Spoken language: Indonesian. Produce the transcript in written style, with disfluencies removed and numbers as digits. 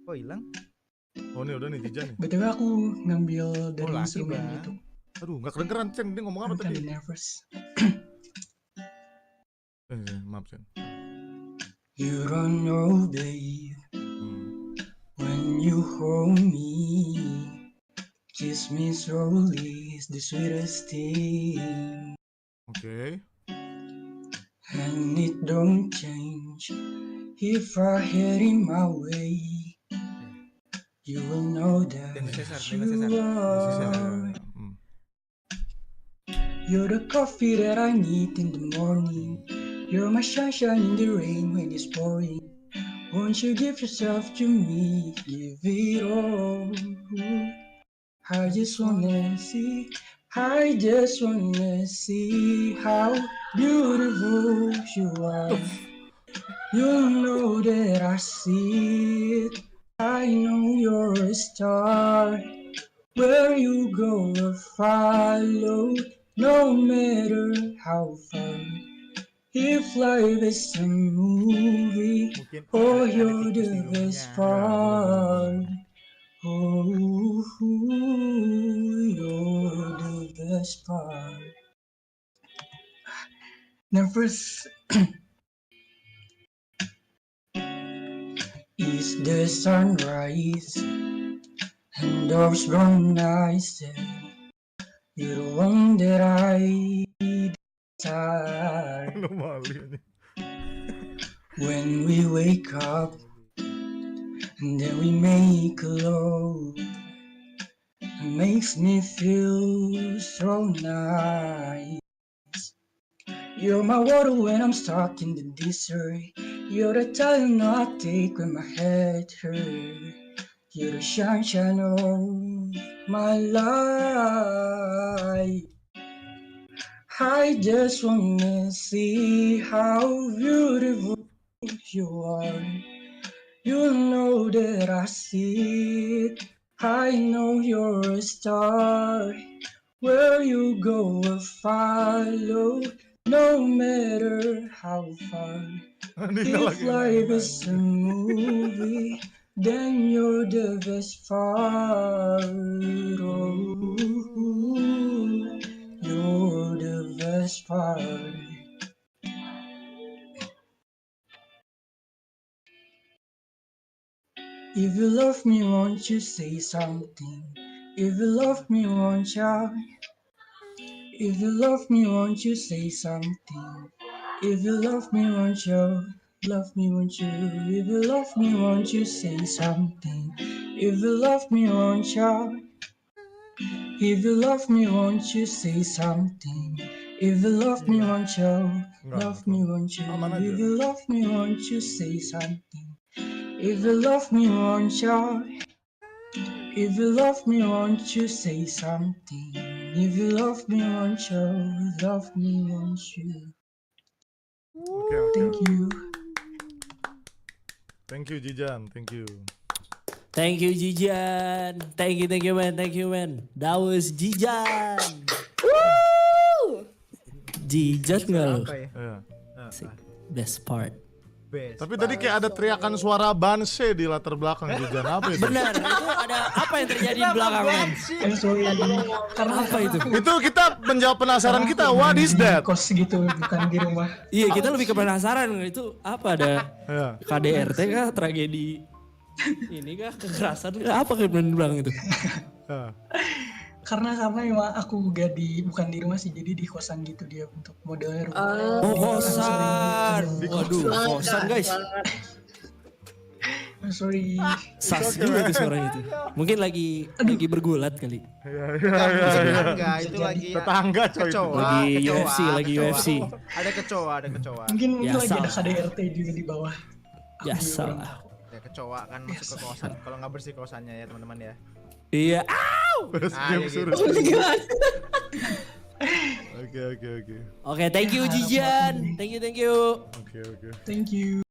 Kok hilang? Oh ini udah nih Jijan nih. BTW aku ngambil dari lagi, instrumen Bang. itu. Aduh nggak kedengeran Cen, dia ngomong apa Kan tadi? nervous. Maaf Cen. You don't know, babe, when you hold me, kiss me slowly is the sweetest thing. Oke. And it don't change if I head in my way. You will know that you are. You're the coffee that I need in the morning. You're my sunshine in the rain when it's pouring. Won't you give yourself to me? Give it all. I just wanna see how beautiful you are. You know that I see it. I know you're a star. Where you go, I'll follow. No matter how far. If life is a movie, oh, you're the best part. Oh, you're the best part. Nervous. Is the sunrise and those brown eyes there. You're the one that I desire. When we wake up and then we make love, it makes me feel so nice. You're my water when I'm stuck in the desert. You're the time I take when my head hurts. You're the sunshine of my life. I just wanna see how beautiful you are. You know that I see it. I know you're a star. Where you go, I'll follow. No matter how far. If life is a movie, then you're the best part. Oh, you're the best part. If you love me, won't you say something? If you love me, won't you? If you love me, won't you say something? If you love me, won't you? Love me, won't you? If you love me, won't you say something? If you love me, won't you? If you love me, won't you say something? If you love me, won't you? Love me, won't you? If you love me, won't you say something? If you love me, won't you? If you love me, won't you say something? If you love me, won't you? Love me, won't you? Thank you. Thank you Jijan, thank you. Thank you Jijan. Thank you man, That was Jijan. Jijan nggak lo? Best part. Tapi tadi kayak ada teriakan suara banse di latar belakang Jijan, apa itu? Benar, itu ada apa yang terjadi di belakang men? Karena Apa itu? Itu kita menjawab penasaran kita, what is that? Kos gitu, bukan di rumah. Iya, kita lebih ke penasaran itu apa ada KDRT kah, tragedi ini kah, kekerasan kah, apa yang bilang itu? Karena emang aku bukan di rumah sih, jadi di kosan gitu dia untuk modelnya rumah. Oh kosan, waduh kosan guys. Sorry. Sas juga tuh suaranya itu. Mungkin lagi bergulat kali. Enggak, itu lagi tetangga coy. Lagi UFC. Ada kecoa. Mungkin lagi ada KDRT juga di bawah. Ya salah. Ya kecoa kan masuk ke kosan. Kalau nggak bersih kosannya ya teman-teman ya. Iya. Gitu. Oke. Oke, thank you Jijan. Thank you. Oke. Thank you.